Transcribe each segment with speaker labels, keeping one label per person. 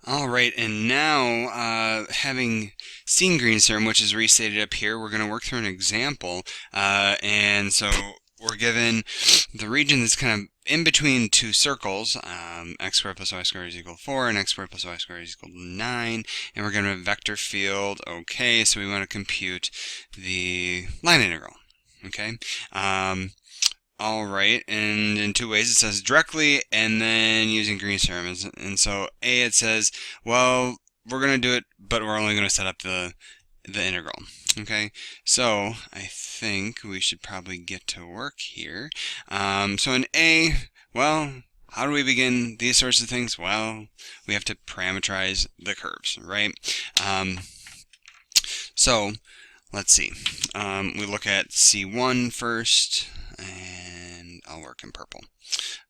Speaker 1: All right, and now having seen Green's theorem, which is restated up here, we're going to work through an example. And so we're given the region that's kind of in between two circles, x squared plus y squared is equal to 4, and x squared plus y squared is equal to 9, and we're given a vector field. Okay, so we want to compute the line integral. Okay. All right, and in two ways. It says directly and then using Green's theorem. And so A, it says, well, we're going to do it, but we're only going to set up the integral. Okay, so I think we should probably get to work here. So in A, well, how do we begin these sorts of things? Well, we have to parameterize the curves, right? So let's see. We look at C1 first, and I'll work in purple.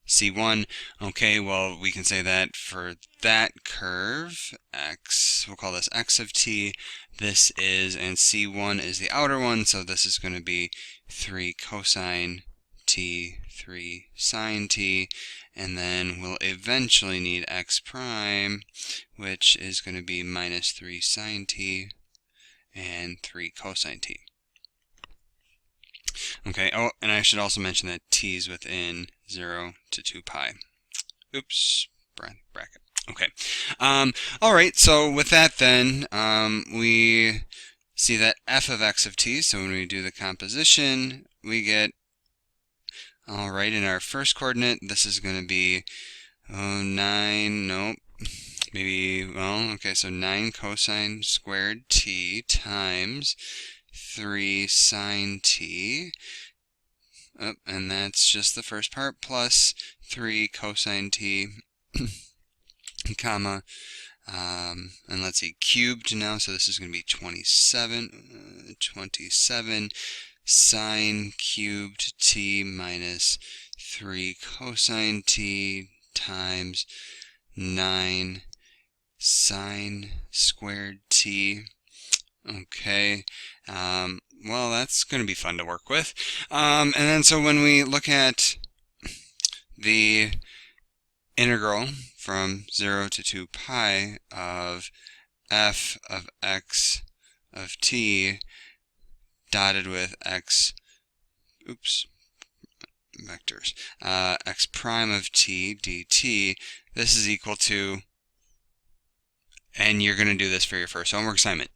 Speaker 1: C1, okay, well, we can say that for that curve, x, we'll call this x of t, this is, and C1 is the outer one, so this is going to be 3 cosine t, 3 sine t, and then we'll eventually need x prime, which is going to be minus 3 sine t, and 3 cosine t. Okay, oh, and I should also mention that t is within 0 to 2 pi. Oops, bracket. Okay. All right, so with that then, we see that f of x of t, so when we do the composition, we get, all right, in our first coordinate, this is going to be 9, nope, maybe, well, okay, so 9 cosine squared t times 3 sine t, and that's just the first part, plus 3 cosine t, comma, and let's see, cubed now, so this is going to be 27 sine cubed t minus 3 cosine t times 9 sine squared t. Okay, well, that's going to be fun to work with. And then so when we look at the integral from 0 to 2 pi of f of x of t dotted with x, oops, vectors, x prime of t dt, this is equal to, and you're going to do this for your first homework assignment.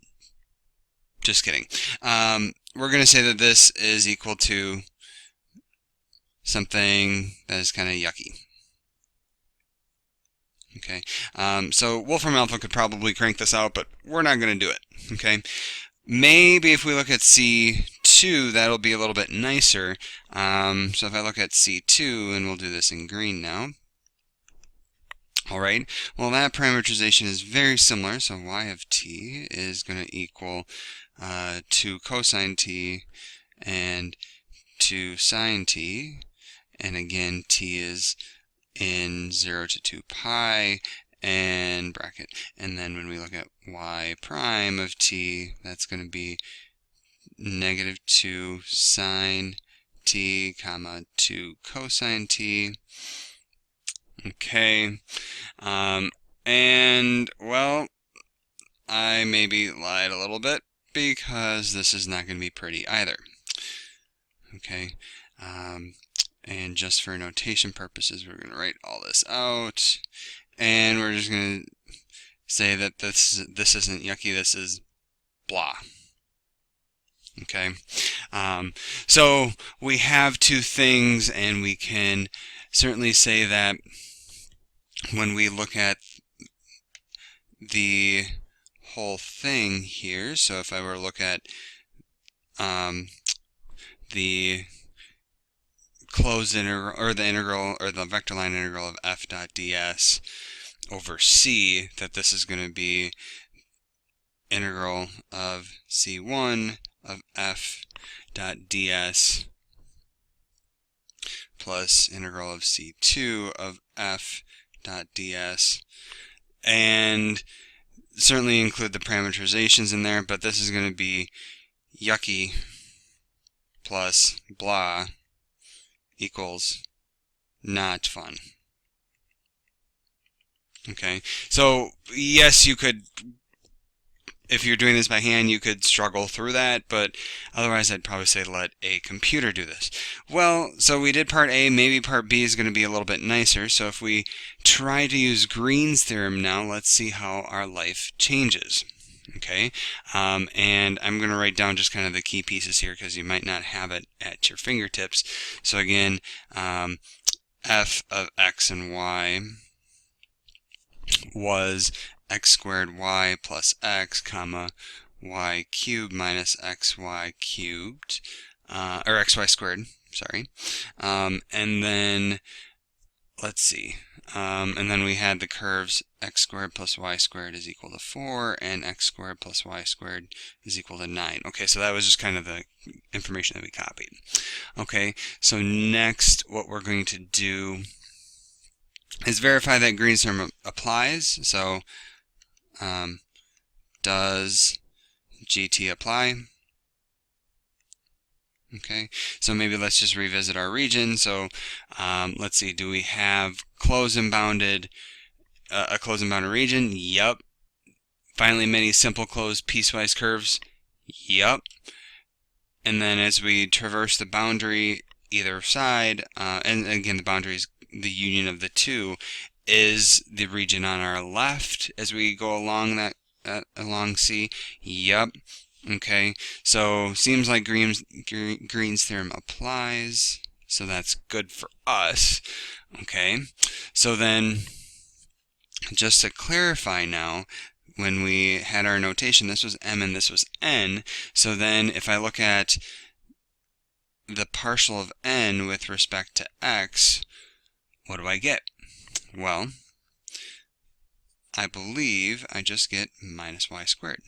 Speaker 1: Just kidding. We're going to say that this is equal to something that is kind of yucky. Okay, so Wolfram Alpha could probably crank this out, but we're not going to do it. Okay, maybe if we look at C2, that'll be a little bit nicer. So if I look at C2, and we'll do this in green now. All right, well, that parameterization is very similar, so y of t is going to equal 2 cosine t and 2 sine t, and again t is in 0 to 2 pi, and bracket, and then when we look at y prime of t, that's going to be negative 2 sine t, comma 2 cosine t. Okay, and well, I maybe lied a little bit because this is not going to be pretty either. Okay, and just for notation purposes, we're going to write all this out, and we're just going to say that this isn't yucky, this is blah. Okay, so we have two things, and we can certainly say that when we look at the whole thing here, so if I were to look at the closed integral, or the integral, or the vector line integral of f dot ds over c, that this is going to be integral of c1 of f dot ds plus integral of c2 of f dot ds, and certainly include the parameterizations in there, but this is going to be yucky plus blah equals not fun. Okay, so yes, you could, if you're doing this by hand, you could struggle through that, but otherwise I'd probably say let a computer do this. Well, so we did part A, maybe part B is going to be a little bit nicer. So if we try to use Green's theorem now, let's see how our life changes. Okay, and I'm going to write down just kind of the key pieces here because you might not have it at your fingertips. So again, f of x and y was x squared y plus x, comma, y cubed minus xy cubed, or xy squared, sorry. And then, let's see, and then we had the curves x squared plus y squared is equal to 4, and x squared plus y squared is equal to 9. Okay, so that was just kind of the information that we copied. Okay, so next what we're going to do is verify that Green's theorem applies. So does GT apply? Okay, so maybe let's just revisit our region. So let's see, do we have closed and bounded, a closed and bounded region? Yup. Finally, many simple closed piecewise curves? Yup. And then as we traverse the boundary either side, and again the boundary is the union of the two, is the region on our left as we go along that along C? Yep. Okay, so seems like Green's theorem applies, so that's good for us. Okay, so then just to clarify now, when we had our notation, this was m and this was n. So then if I look at the partial of n with respect to x, what do I get? Well, I believe I just get minus y squared.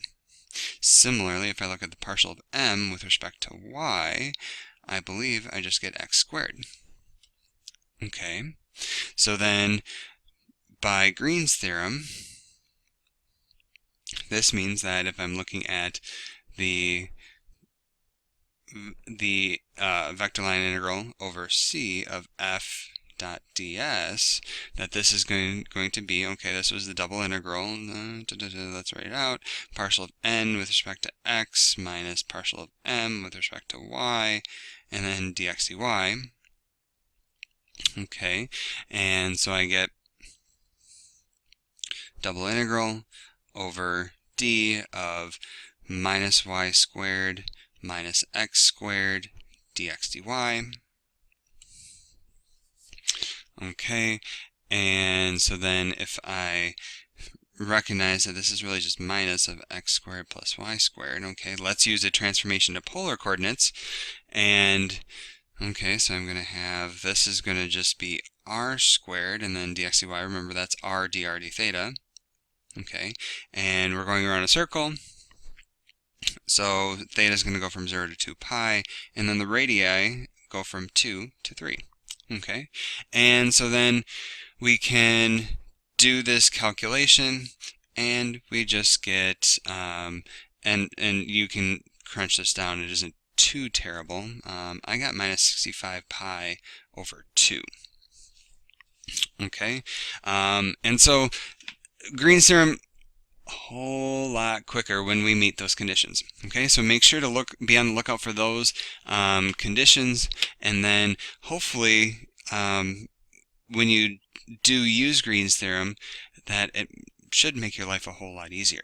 Speaker 1: Similarly, if I look at the partial of m with respect to y, I believe I just get x squared. Okay, so then by Green's theorem, this means that if I'm looking at the vector line integral over C of f dot ds, that this is going to be, okay, this was the double integral, let's write it out, partial of n with respect to x minus partial of m with respect to y, and then dx dy. Okay, and so I get double integral over d of minus y squared minus x squared dx dy. Okay, and so then if I recognize that this is really just minus of x squared plus y squared, okay, let's use a transformation to polar coordinates. And okay, so I'm going to have, this is going to just be r squared, and then dx dy, remember that's r dr d theta. Okay, and we're going around a circle, so theta is going to go from 0 to 2 pi, and then the radii go from 2 to 3. Okay, and so then we can do this calculation, and we just get, and you can crunch this down, it isn't too terrible. I got minus 65 pi over 2. Okay, and so Green's theorem, a whole lot quicker when we meet those conditions. Okay, so make sure to be on the lookout for those conditions, and then hopefully when you do use Green's theorem, that it should make your life a whole lot easier.